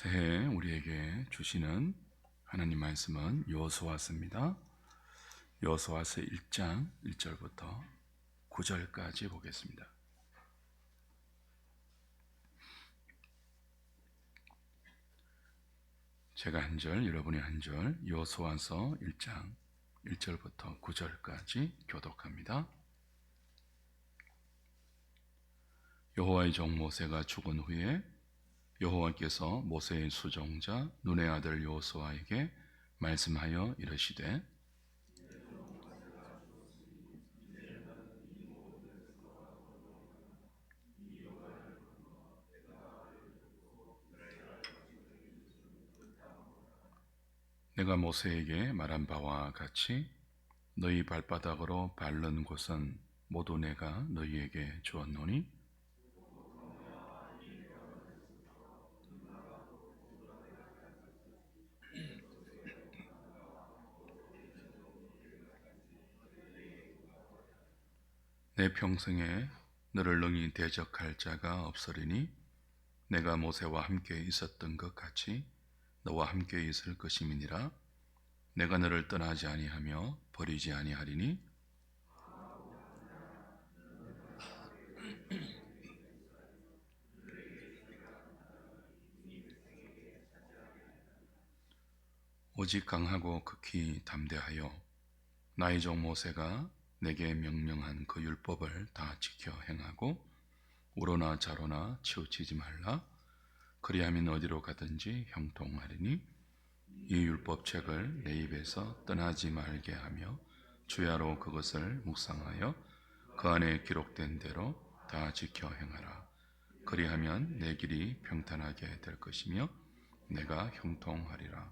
새해 우리에게 주시는 하나님 말씀은 여호수아서입니다. 여호수아서 1장 1절부터 9절까지 보겠습니다. 제가 한 절, 여러분이 한 절, 여호수아서 1장 1절부터 9절까지 교독합니다. 여호와의 종 모세가 죽은 후에 여호와께서 모세의 수종자 눈의 아들 여호수아에게 말씀하여 이르시되 내가 모세에게 말한 바와 같이 너희 발바닥으로 밟는 곳은 모두 내가 너희에게 주었노니 내 평생에 너를 능히 대적할 자가 없으리니 내가 모세와 함께 있었던 것 같이 너와 함께 있을 것임이니라. 내가 너를 떠나지 아니하며 버리지 아니하리니 오직 강하고 극히 담대하여 나의 종 모세가 내게 명령한 그 율법을 다 지켜 행하고 우로나 좌로나 치우치지 말라. 그리하면 어디로 가든지 형통하리니 이 율법책을 내 입에서 떠나지 말게 하며 주야로 그것을 묵상하여 그 안에 기록된 대로 다 지켜 행하라. 그리하면 내 길이 평탄하게 될 것이며 내가 형통하리라.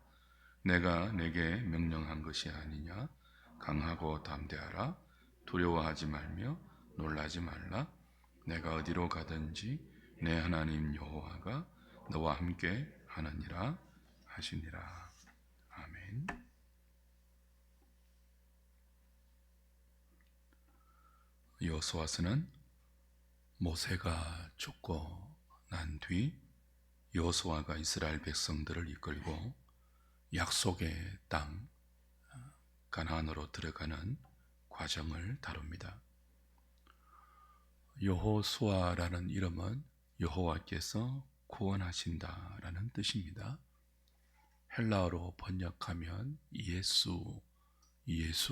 내가 내게 명령한 것이 아니냐. 강하고 담대하라. 두려워하지 말며 놀라지 말라. 내가 어디로 가든지 내 하나님 여호와가 너와 함께 하느니라 하시니라. 아멘. 여호수아서는 모세가 죽고 난 뒤 여호수아가 이스라엘 백성들을 이끌고 약속의 땅 가나안으로 들어가는 과정을 다룹니다. 여호수아라는 이름은 여호와께서 구원하신다라는 뜻입니다. 헬라어로 번역하면 예수입니다.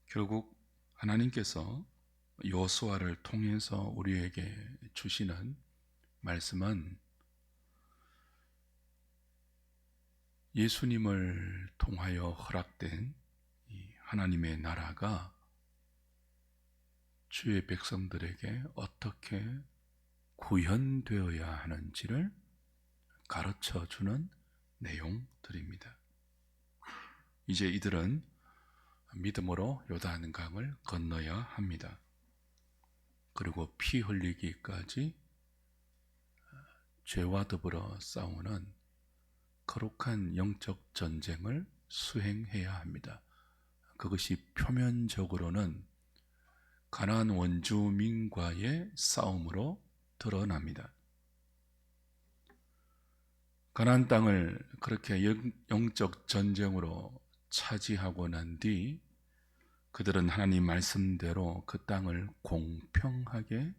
결국 하나님께서 여호수아를 통해서 우리에게 주시는 말씀은 예수님을 통하여 허락된 이 하나님의 나라가 주의 백성들에게 어떻게 구현되어야 하는지를 가르쳐 주는 내용들입니다. 이제 이들은 믿음으로 요단강을 건너야 합니다. 그리고 피 흘리기까지 죄와 더불어 싸우는 거룩한 영적 전쟁을 수행해야 합니다. 그것이 표면적으로는 가나안 원주민과의 싸움으로 드러납니다. 가나안 땅을 그렇게 영적 전쟁으로 차지하고 난 뒤 그들은 하나님 말씀대로 그 땅을 공평하게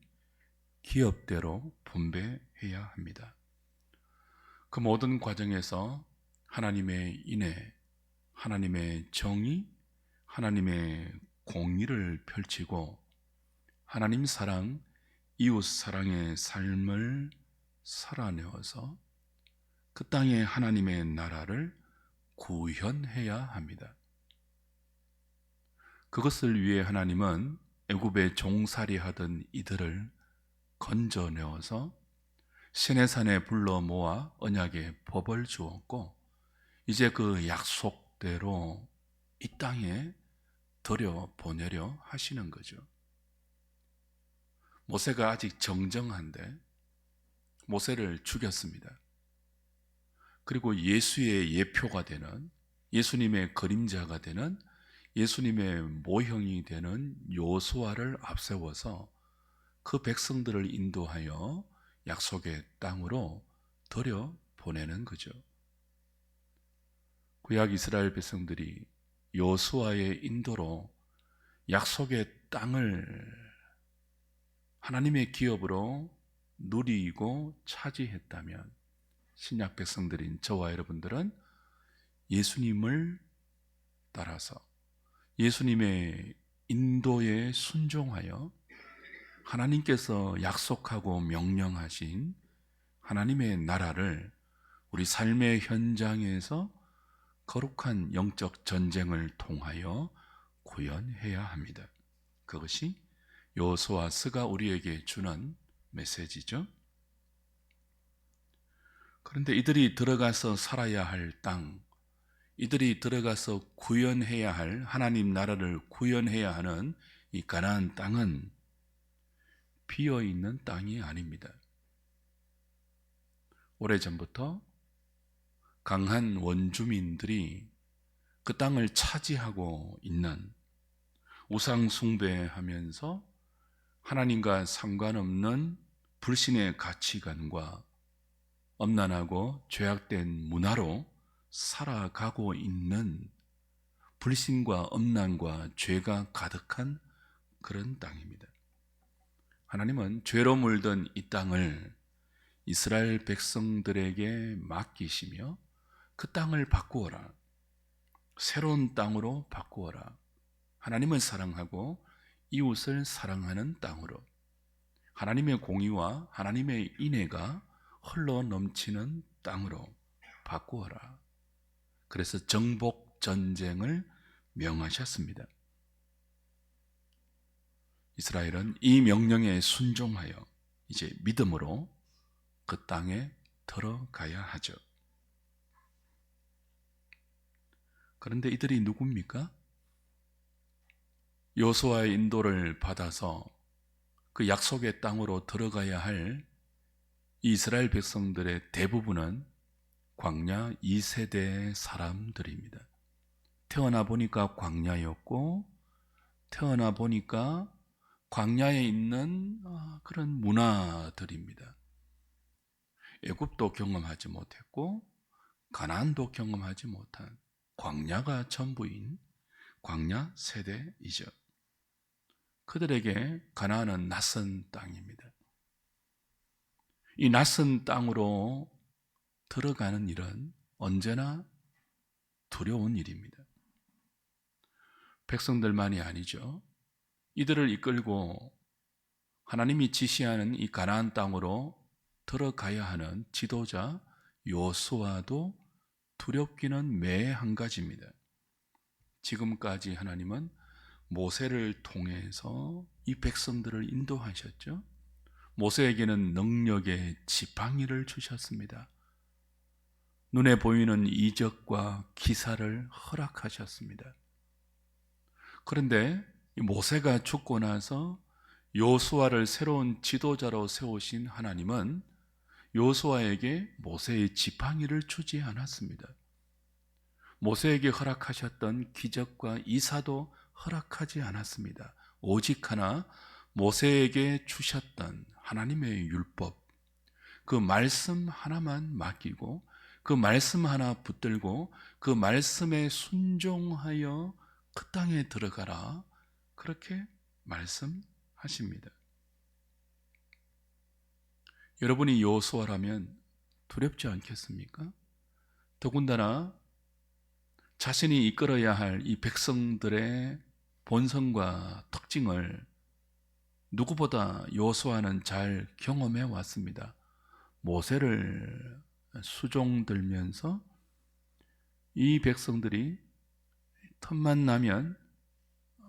기업대로 분배해야 합니다. 그 모든 과정에서 하나님의 인애, 하나님의 정의, 하나님의 공의를 펼치고 하나님 사랑, 이웃 사랑의 삶을 살아내어서 그 땅에 하나님의 나라를 구현해야 합니다. 그것을 위해 하나님은 애굽에 종살이하던 이들을 건져내어서 시내산에 불러 모아 언약의 법을 주었고 이제 그 약속대로 이 땅에 들여보내려 하시는 거죠. 모세가 아직 정정한데 모세를 죽였습니다. 그리고 예수의 예표가 되는, 예수님의 그림자가 되는, 예수님의 모형이 되는 여호수아를 앞세워서 그 백성들을 인도하여 약속의 땅으로 들여 보내는 거죠. 구약 이스라엘 백성들이 여호수아의 인도로 약속의 땅을 하나님의 기업으로 누리고 차지했다면, 신약 백성들인 저와 여러분들은 예수님을 따라서 예수님의 인도에 순종하여 하나님께서 약속하고 명령하신 하나님의 나라를 우리 삶의 현장에서 거룩한 영적 전쟁을 통하여 구현해야 합니다. 그것이 여호수아스가 우리에게 주는 메시지죠. 그런데 이들이 들어가서 살아야 할 땅, 이들이 들어가서 구현해야 할, 하나님 나라를 구현해야 하는 이 가나안 땅은 비어있는 땅이 아닙니다. 오래전부터 강한 원주민들이 그 땅을 차지하고 있는, 우상 숭배하면서 하나님과 상관없는 불신의 가치관과 엄난하고 죄악된 문화로 살아가고 있는, 불신과 엄난과 죄가 가득한 그런 땅입니다. 하나님은 죄로 물든 이 땅을 이스라엘 백성들에게 맡기시며 그 땅을 바꾸어라, 새로운 땅으로 바꾸어라, 하나님을 사랑하고 이웃을 사랑하는 땅으로, 하나님의 공의와 하나님의 인애가 흘러 넘치는 땅으로 바꾸어라. 그래서 정복 전쟁을 명하셨습니다. 이스라엘은 이 명령에 순종하여 이제 믿음으로 그 땅에 들어가야 하죠. 그런데 이들이 누굽니까? 여호수아의 인도를 받아서 그 약속의 땅으로 들어가야 할 이스라엘 백성들의 대부분은 광야 2세대의 사람들입니다. 태어나 보니까 광야였고, 태어나 보니까 광야에 있는 그런 문화들입니다. 애굽도 경험하지 못했고 가나안도 경험하지 못한 광야가 전부인 광야 세대이죠. 그들에게 가나안은 낯선 땅입니다. 이 낯선 땅으로 들어가는 일은 언제나 두려운 일입니다. 백성들만이 아니죠. 이들을 이끌고 하나님이 지시하는 이 가나안 땅으로 들어가야 하는 지도자 여호수아도 두렵기는 매 한 가지입니다. 지금까지 하나님은 모세를 통해서 이 백성들을 인도하셨죠. 모세에게는 능력의 지팡이를 주셨습니다. 눈에 보이는 이적과 기사를 허락하셨습니다. 그런데 모세가 죽고 나서 여호수아를 새로운 지도자로 세우신 하나님은 여호수아에게 모세의 지팡이를 주지 않았습니다. 모세에게 허락하셨던 기적과 이사도 허락하지 않았습니다. 오직 하나, 모세에게 주셨던 하나님의 율법, 그 말씀 하나만 맡기고 그 말씀 하나 붙들고 그 말씀에 순종하여 그 땅에 들어가라, 그렇게 말씀하십니다. 여러분이 여호수아라면 두렵지 않겠습니까? 더군다나 자신이 이끌어야 할 이 백성들의 본성과 특징을 누구보다 여호수아는 잘 경험해 왔습니다. 모세를 수종들면서 이 백성들이 틈만 나면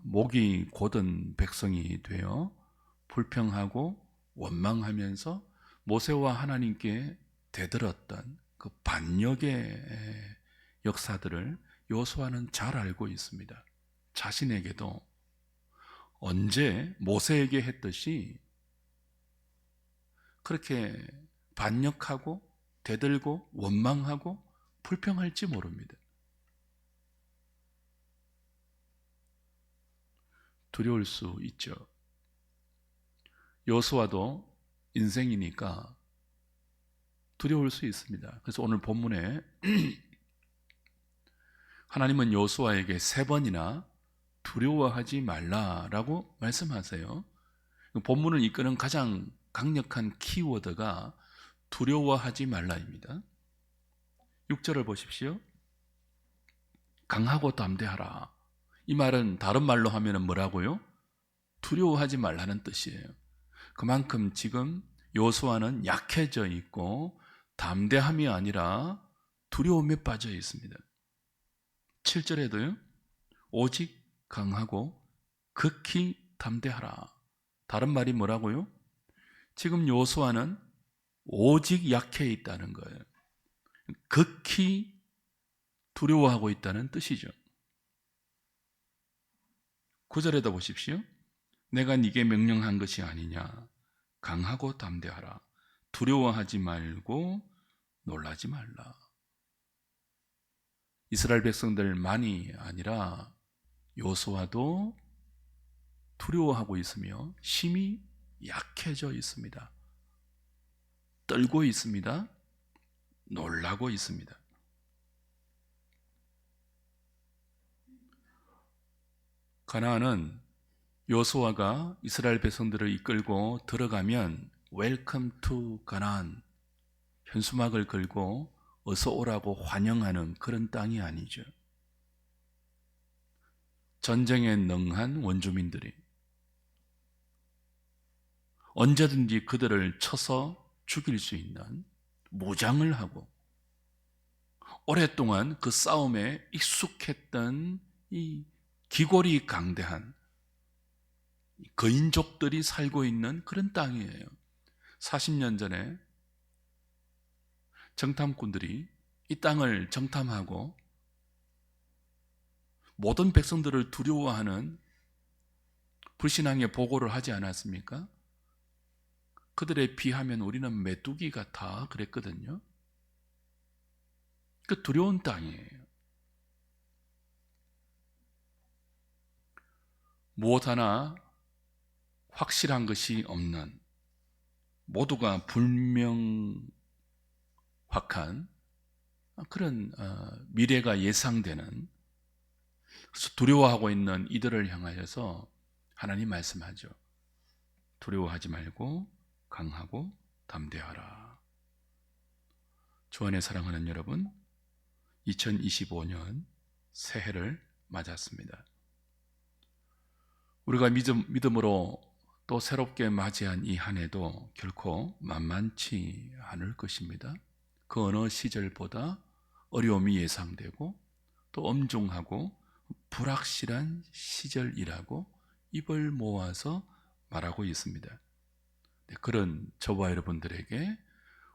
목이 곧은 백성이 되어 불평하고 원망하면서 모세와 하나님께 대들었던 그 반역의 역사들을 여호수아는 잘 알고 있습니다. 자신에게도 언제 모세에게 했듯이 그렇게 반역하고 대들고 원망하고 불평할지 모릅니다. 두려울 수 있죠. 여호수아도 인생이니까 두려울 수 있습니다. 그래서 오늘 본문에 하나님은 여호수아에게 3번이나 두려워하지 말라라고 말씀하세요. 본문을 이끄는 가장 강력한 키워드가 두려워하지 말라입니다. 6절을 보십시오. 강하고 담대하라. 이 말은 다른 말로 하면 뭐라고요? 두려워하지 말라는 뜻이에요. 그만큼 지금 여호수아는 약해져 있고 담대함이 아니라 두려움에 빠져 있습니다. 7절에도요. 오직 강하고 극히 담대하라. 다른 말이 뭐라고요? 지금 여호수아는 오직 약해 있다는 거예요. 극히 두려워하고 있다는 뜻이죠. 9절에도 보십시오. 내가 네게 명령한 것이 아니냐. 강하고 담대하라. 두려워하지 말고 놀라지 말라. 이스라엘 백성들만이 아니라 여호수아도 두려워하고 있으며 심히 약해져 있습니다. 떨고 있습니다. 놀라고 있습니다. 가나안은 여호수아가 이스라엘 백성들을 이끌고 들어가면 웰컴 투 가나안, 현수막을 걸고 어서 오라고 환영하는 그런 땅이 아니죠. 전쟁에 능한 원주민들이 언제든지 그들을 쳐서 죽일 수 있는 무장을 하고 오랫동안 그 싸움에 익숙했던 이 기골이 강대한 거인족들이 살고 있는 그런 땅이에요. 40년 전에 정탐꾼들이 이 땅을 정탐하고 모든 백성들을 두려워하는 불신앙의 보고를 하지 않았습니까? 그들에 비하면 우리는 메뚜기 같아 그랬거든요. 그 두려운 땅이에요. 무엇 하나 확실한 것이 없는, 모두가 불명확한 그런 미래가 예상되는, 그래서 두려워하고 있는 이들을 향하여서 하나님 말씀하죠. 두려워하지 말고 강하고 담대하라. 주 안에 사랑하는 여러분, 2025년 새해를 맞았습니다. 우리가 믿음으로 또 새롭게 맞이한 이 한 해도 결코 만만치 않을 것입니다. 그 어느 시절보다 어려움이 예상되고 또 엄중하고 불확실한 시절이라고 입을 모아서 말하고 있습니다. 그런 저와 여러분들에게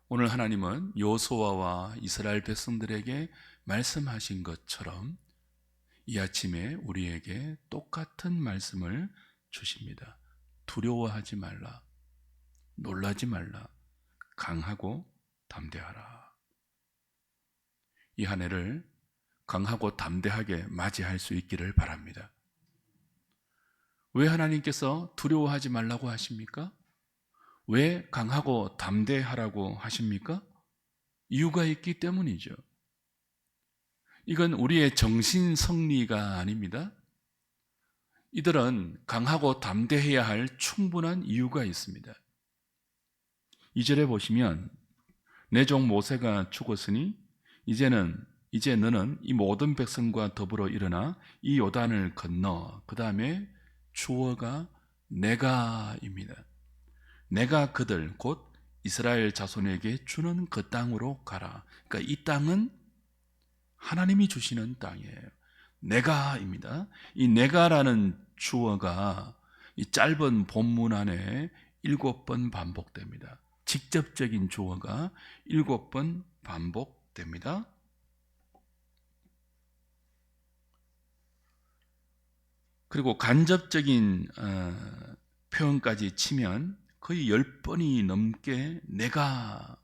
오늘 하나님은 여호수아와 이스라엘 백성들에게 말씀하신 것처럼 이 아침에 우리에게 똑같은 말씀을 주십니다. 두려워하지 말라, 놀라지 말라, 강하고 담대하라. 이 한 해를 강하고 담대하게 맞이할 수 있기를 바랍니다. 왜 하나님께서 두려워하지 말라고 하십니까? 왜 강하고 담대하라고 하십니까? 이유가 있기 때문이죠. 이건 우리의 정신 승리가 아닙니다. 이들은 강하고 담대해야 할 충분한 이유가 있습니다. 2절에 보시면 내 종 모세가 죽었으니 이제 너는 이 모든 백성과 더불어 일어나 이 요단을 건너, 그 다음에 주어가 내가입니다. 내가 그들 곧 이스라엘 자손에게 주는 그 땅으로 가라. 그러니까 이 땅은 하나님이 주시는 땅이에요. 내가입니다. 이 내가라는 주어가 이 짧은 본문 안에 7번 반복됩니다. 직접적인 주어가 7번 반복됩니다. 그리고 간접적인 표현까지 치면 거의 10번이 넘게 내가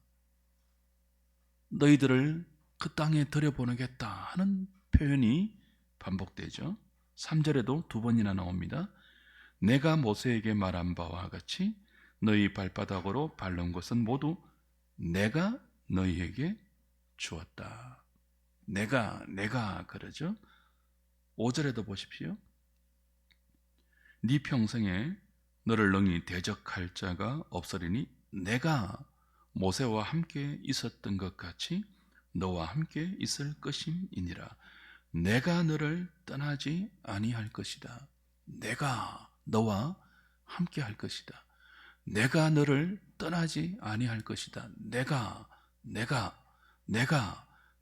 너희들을 그 땅에 들여보내겠다 하는 표현이 반복되죠. 3절에도 2번이나 나옵니다. 내가 모세에게 말한 바와 같이 너희 발바닥으로 밟는 것은 모두 내가 너희에게 주었다. 내가 그러죠. 5절에도 보십시오. 네 평생에 너를 능히 대적할 자가 없으리니 내가 모세와 함께 있었던 것 같이 너와 함께 있을 것임이니라. 내가 너를 떠나지 아니할 것이다. 내가 너와 함께 할 것이다. 내가 너를 떠나지 아니할 것이다.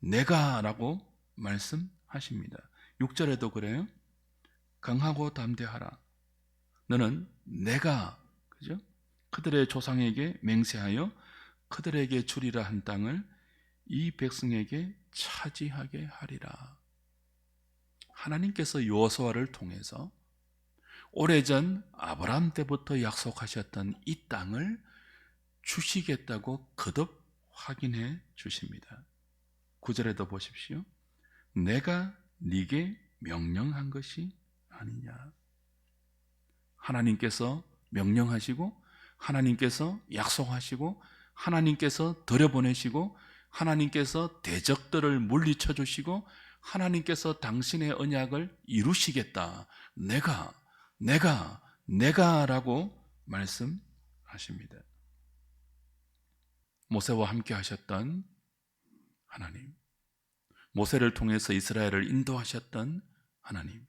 내가라고 말씀하십니다. 6절에도 그래요. 강하고 담대하라. 너는 내가, 그죠? 그들의 조상에게 맹세하여 그들에게 주리라 한 땅을 이 백성에게 차지하게 하리라. 하나님께서 여호수아를 통해서 오래전 아브라함 때부터 약속하셨던 이 땅을 주시겠다고 거듭 확인해 주십니다. 9절에도 보십시오. 내가 네게 명령한 것이 아니냐. 하나님께서 명령하시고 하나님께서 약속하시고 하나님께서 들여보내시고 하나님께서 대적들을 물리쳐 주시고 하나님께서 당신의 언약을 이루시겠다. 내가라고 말씀하십니다. 모세와 함께 하셨던 하나님, 모세를 통해서 이스라엘을 인도하셨던 하나님,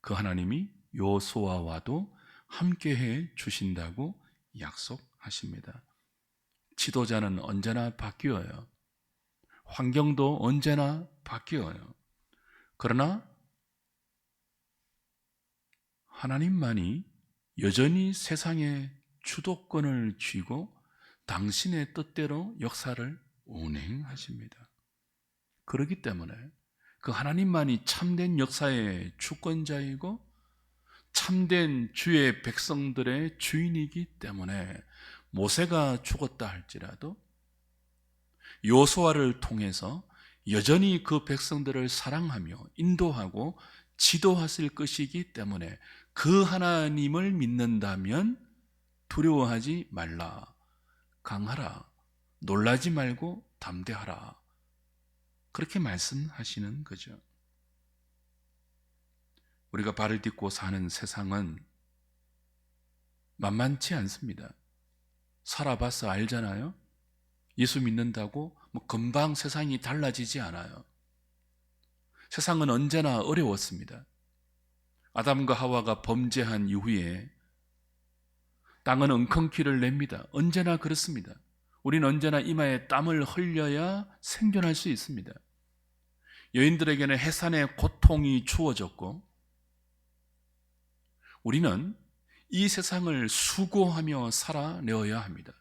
그 하나님이 여호수아와도 함께해 주신다고 약속하십니다. 지도자는 언제나 바뀌어요. 환경도 언제나 바뀌어요. 그러나 하나님만이 여전히 세상의 주도권을 쥐고 당신의 뜻대로 역사를 운행하십니다. 그렇기 때문에 그 하나님만이 참된 역사의 주권자이고 참된 주의 백성들의 주인이기 때문에 모세가 죽었다 할지라도 여호수아를 통해서 여전히 그 백성들을 사랑하며 인도하고 지도하실 것이기 때문에 그 하나님을 믿는다면 두려워하지 말라, 강하라, 놀라지 말고 담대하라, 그렇게 말씀하시는 거죠. 우리가 발을 딛고 사는 세상은 만만치 않습니다. 살아봐서 알잖아요. 예수 믿는다고 금방 세상이 달라지지 않아요. 세상은 언제나 어려웠습니다. 아담과 하와가 범죄한 이후에 땅은 엉겅퀴를 냅니다. 언제나 그렇습니다. 우리는 언제나 이마에 땀을 흘려야 생존할 수 있습니다. 여인들에게는 해산의 고통이 주어졌고 우리는 이 세상을 수고하며 살아내어야 합니다.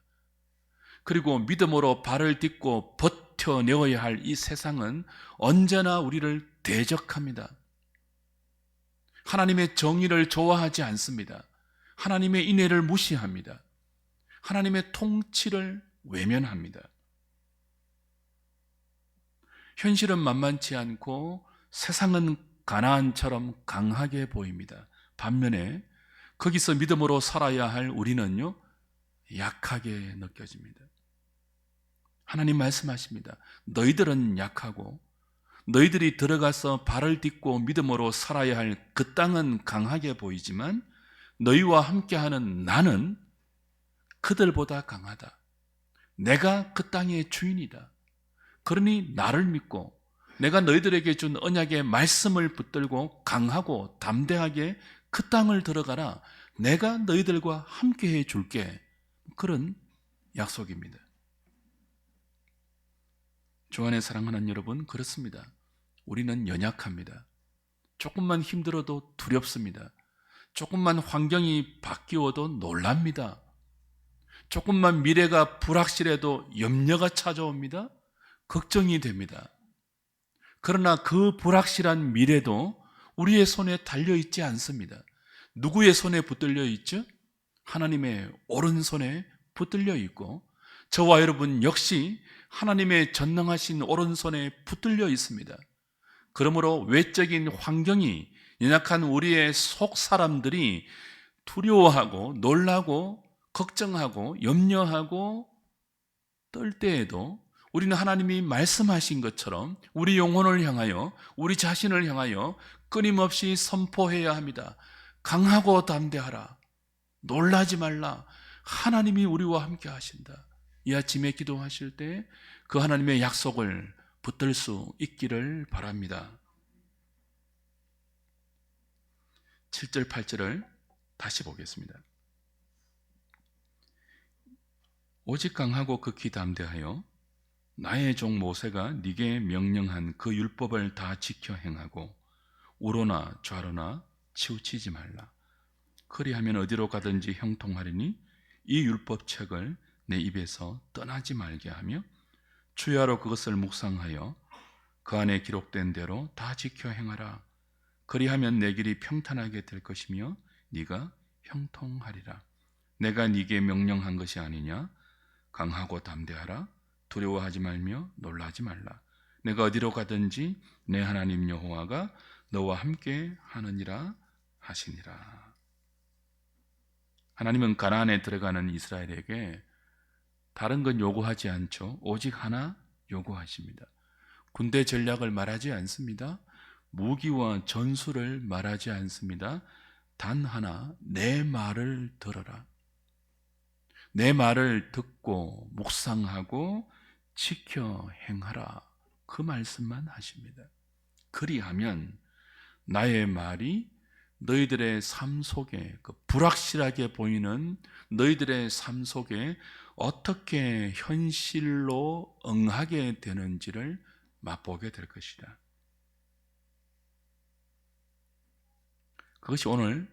그리고 믿음으로 발을 딛고 버텨내어야 할 이 세상은 언제나 우리를 대적합니다. 하나님의 정의를 좋아하지 않습니다. 하나님의 인애를 무시합니다. 하나님의 통치를 외면합니다. 현실은 만만치 않고 세상은 가나안처럼 강하게 보입니다. 반면에 거기서 믿음으로 살아야 할 우리는요, 약하게 느껴집니다. 하나님 말씀하십니다. 너희들은 약하고 너희들이 들어가서 발을 딛고 믿음으로 살아야 할 그 땅은 강하게 보이지만 너희와 함께하는 나는 그들보다 강하다. 내가 그 땅의 주인이다. 그러니 나를 믿고 내가 너희들에게 준 언약의 말씀을 붙들고 강하고 담대하게 그 땅을 들어가라. 내가 너희들과 함께해 줄게. 그런 약속입니다. 주 안에 사랑하는 여러분, 그렇습니다. 우리는 연약합니다. 조금만 힘들어도 두렵습니다. 조금만 환경이 바뀌어도 놀랍니다. 조금만 미래가 불확실해도 염려가 찾아옵니다. 걱정이 됩니다. 그러나 그 불확실한 미래도 우리의 손에 달려있지 않습니다. 누구의 손에 붙들려 있죠? 하나님의 오른손에 붙들려 있고 저와 여러분 역시 하나님의 전능하신 오른손에 붙들려 있습니다. 그러므로 외적인 환경이 연약한 우리의 속 사람들이 두려워하고 놀라고 걱정하고 염려하고 떨 때에도 우리는 하나님이 말씀하신 것처럼 우리 영혼을 향하여, 우리 자신을 향하여 끊임없이 선포해야 합니다. 강하고 담대하라. 놀라지 말라. 하나님이 우리와 함께 하신다. 이 아침에 기도하실 때 그 하나님의 약속을 붙들 수 있기를 바랍니다. 7절 8절을 다시 보겠습니다. 오직 강하고 극히 담대하여 나의 종 모세가 네게 명령한 그 율법을 다 지켜 행하고 우로나 좌로나 치우치지 말라. 그리하면 어디로 가든지 형통하리니 이 율법책을 내 입에서 떠나지 말게 하며 주야로 그것을 묵상하여 그 안에 기록된 대로 다 지켜 행하라. 그리하면 내 길이 평탄하게 될 것이며 네가 형통하리라. 내가 네게 명령한 것이 아니냐? 강하고 담대하라. 두려워하지 말며 놀라지 말라. 내가 어디로 가든지 내 하나님 여호와가 너와 함께 하느니라 하시니라. 하나님은 가나안에 들어가는 이스라엘에게 다른 건 요구하지 않죠. 오직 하나 요구하십니다. 군대 전략을 말하지 않습니다. 무기와 전술을 말하지 않습니다. 단 하나, 내 말을 들어라. 내 말을 듣고 묵상하고 지켜 행하라. 그 말씀만 하십니다. 그리하면 나의 말이 너희들의 삶 속에, 그 불확실하게 보이는 너희들의 삶 속에 어떻게 현실로 응하게 되는지를 맛보게 될 것이다. 그것이 오늘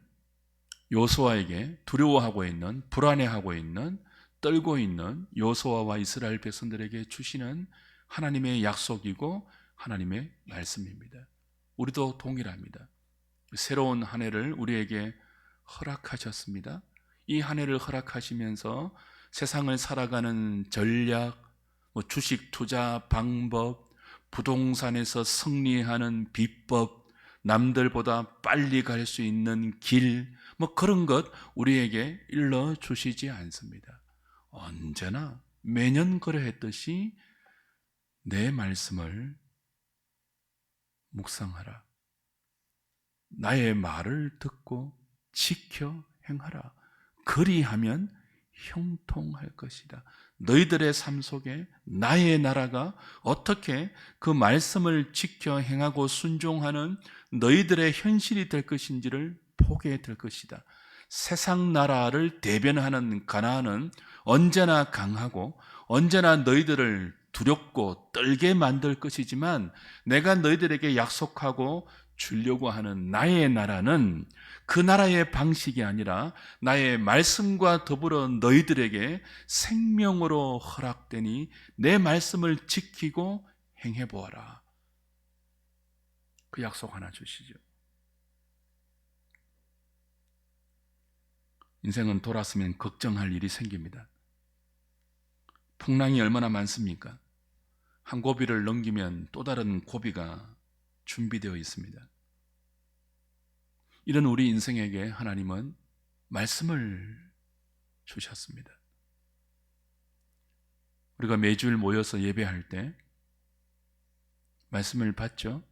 여호수아에게 두려워하고 있는, 불안해하고 있는, 떨고 있는 여호수아와 이스라엘 백성들에게 주시는 하나님의 약속이고 하나님의 말씀입니다. 우리도 동일합니다. 새로운 한 해를 우리에게 허락하셨습니다. 이 한 해를 허락하시면서 세상을 살아가는 전략, 주식 투자 방법, 부동산에서 승리하는 비법, 남들보다 빨리 갈 수 있는 길, 그런 것 우리에게 일러 주시지 않습니다. 언제나 매년 그러했듯이 내 말씀을 묵상하라. 나의 말을 듣고 지켜 행하라. 그리하면 형통할 것이다. 너희들의 삶 속에 나의 나라가 어떻게 그 말씀을 지켜 행하고 순종하는 너희들의 현실이 될 것인지를 보게 될 것이다. 세상 나라를 대변하는 가나안은 언제나 강하고 언제나 너희들을 두렵고 떨게 만들 것이지만 내가 너희들에게 약속하고 주려고 하는 나의 나라는 그 나라의 방식이 아니라 나의 말씀과 더불어 너희들에게 생명으로 허락되니 내 말씀을 지키고 행해보아라. 그 약속 하나 주시죠. 인생은 돌았으면 걱정할 일이 생깁니다. 풍랑이 얼마나 많습니까? 한 고비를 넘기면 또 다른 고비가 준비되어 있습니다. 이런 우리 인생에게 하나님은 말씀을 주셨습니다. 우리가 매주일 모여서 예배할 때 말씀을 받죠.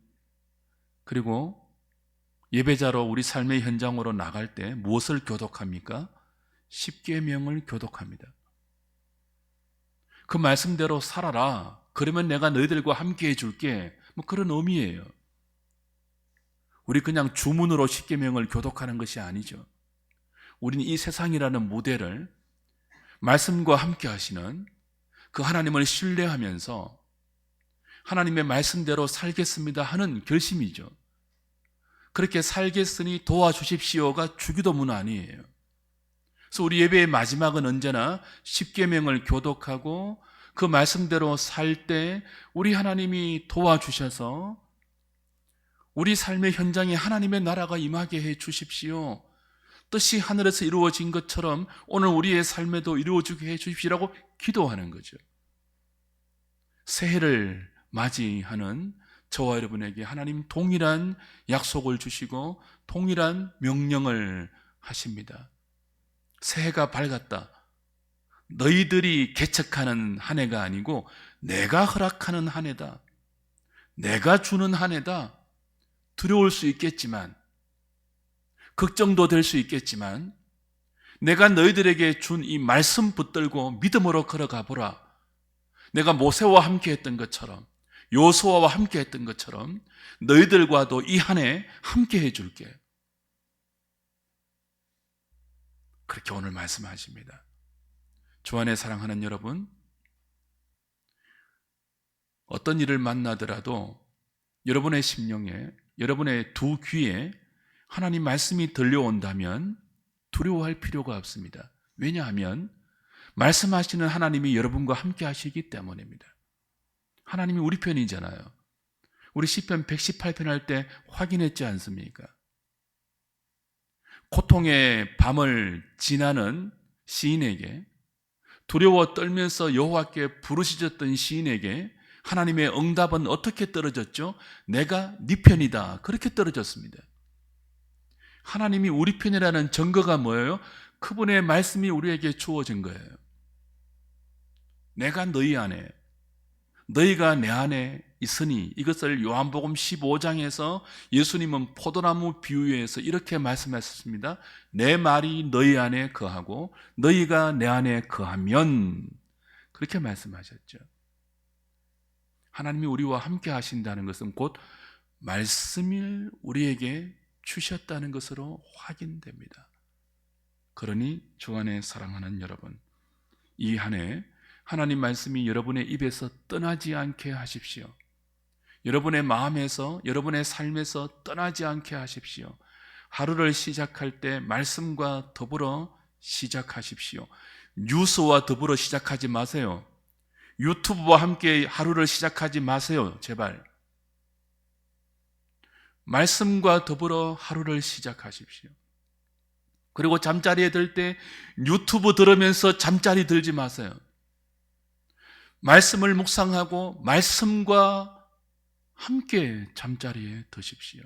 그리고 예배자로 우리 삶의 현장으로 나갈 때 무엇을 교독합니까? 십계명을 교독합니다. 그 말씀대로 살아라. 그러면 내가 너희들과 함께 해줄게. 그런 의미예요. 우리 그냥 주문으로 십계명을 교독하는 것이 아니죠. 우리는 이 세상이라는 무대를 말씀과 함께 하시는 그 하나님을 신뢰하면서 하나님의 말씀대로 살겠습니다 하는 결심이죠. 그렇게 살겠으니 도와주십시오가 주기도문 아니에요. 그래서 우리 예배의 마지막은 언제나 십계명을 교독하고 그 말씀대로 살 때 우리 하나님이 도와주셔서 우리 삶의 현장에 하나님의 나라가 임하게 해 주십시오. 뜻이 하늘에서 이루어진 것처럼 오늘 우리의 삶에도 이루어지게 해 주십시오라고 기도하는 거죠. 새해를 맞이하는 저와 여러분에게 하나님 동일한 약속을 주시고 동일한 명령을 하십니다. 새해가 밝았다. 너희들이 개척하는 한 해가 아니고 내가 허락하는 한 해다. 내가 주는 한 해다. 두려울 수 있겠지만, 걱정도 될 수 있겠지만, 내가 너희들에게 준 이 말씀 붙들고 믿음으로 걸어가 보라. 내가 모세와 함께 했던 것처럼, 요수아와 함께 했던 것처럼 너희들과도 이 한 해 함께 해줄게. 그렇게 오늘 말씀하십니다. 주 안에 사랑하는 여러분, 어떤 일을 만나더라도 여러분의 심령에, 여러분의 두 귀에 하나님 말씀이 들려온다면 두려워할 필요가 없습니다. 왜냐하면 말씀하시는 하나님이 여러분과 함께 하시기 때문입니다. 하나님이 우리 편이잖아요. 우리 시편 118편 할 때 확인했지 않습니까? 고통의 밤을 지나는 시인에게, 두려워 떨면서 여호와께 부르짖었던 시인에게 하나님의 응답은 어떻게 떨어졌죠? 내가 네 편이다. 그렇게 떨어졌습니다. 하나님이 우리 편이라는 증거가 뭐예요? 그분의 말씀이 우리에게 주어진 거예요. 내가 너희 안에, 너희가 내 안에 있으니, 이것을 요한복음 15장에서 예수님은 포도나무 비유에서 이렇게 말씀하셨습니다. 내 말이 너희 안에 거하고 너희가 내 안에 거하면, 그렇게 말씀하셨죠. 하나님이 우리와 함께 하신다는 것은 곧 말씀을 우리에게 주셨다는 것으로 확인됩니다. 그러니 주 안에 사랑하는 여러분, 이 한 해 하나님 말씀이 여러분의 입에서 떠나지 않게 하십시오. 여러분의 마음에서, 여러분의 삶에서 떠나지 않게 하십시오. 하루를 시작할 때 말씀과 더불어 시작하십시오. 뉴스와 더불어 시작하지 마세요. 유튜브와 함께 하루를 시작하지 마세요. 제발. 말씀과 더불어 하루를 시작하십시오. 그리고 잠자리에 들 때 유튜브 들으면서 잠자리 들지 마세요. 말씀을 묵상하고 말씀과 함께 잠자리에 드십시오.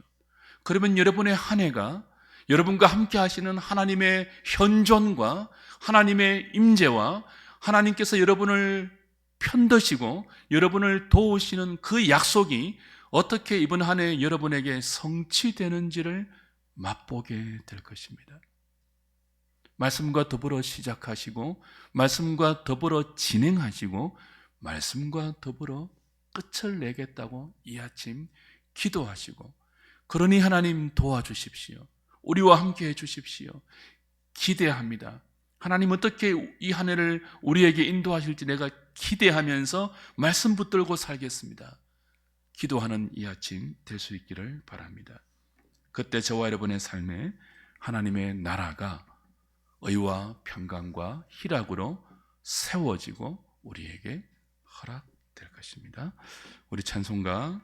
그러면 여러분의 한 해가 여러분과 함께 하시는 하나님의 현존과 하나님의 임재와 하나님께서 여러분을 편드시고 여러분을 도우시는 그 약속이 어떻게 이번 한 해 여러분에게 성취되는지를 맛보게 될 것입니다. 말씀과 더불어 시작하시고 말씀과 더불어 진행하시고 말씀과 더불어 끝을 내겠다고 이 아침 기도하시고, 그러니 하나님 도와주십시오. 우리와 함께 해주십시오. 기대합니다. 하나님 어떻게 이 한 해를 우리에게 인도하실지 내가 기대하면서 말씀 붙들고 살겠습니다. 기도하는 이 아침 될 수 있기를 바랍니다. 그때 저와 여러분의 삶에 하나님의 나라가 의와 평강과 희락으로 세워지고 우리에게 허락될 것입니다. 우리 찬송가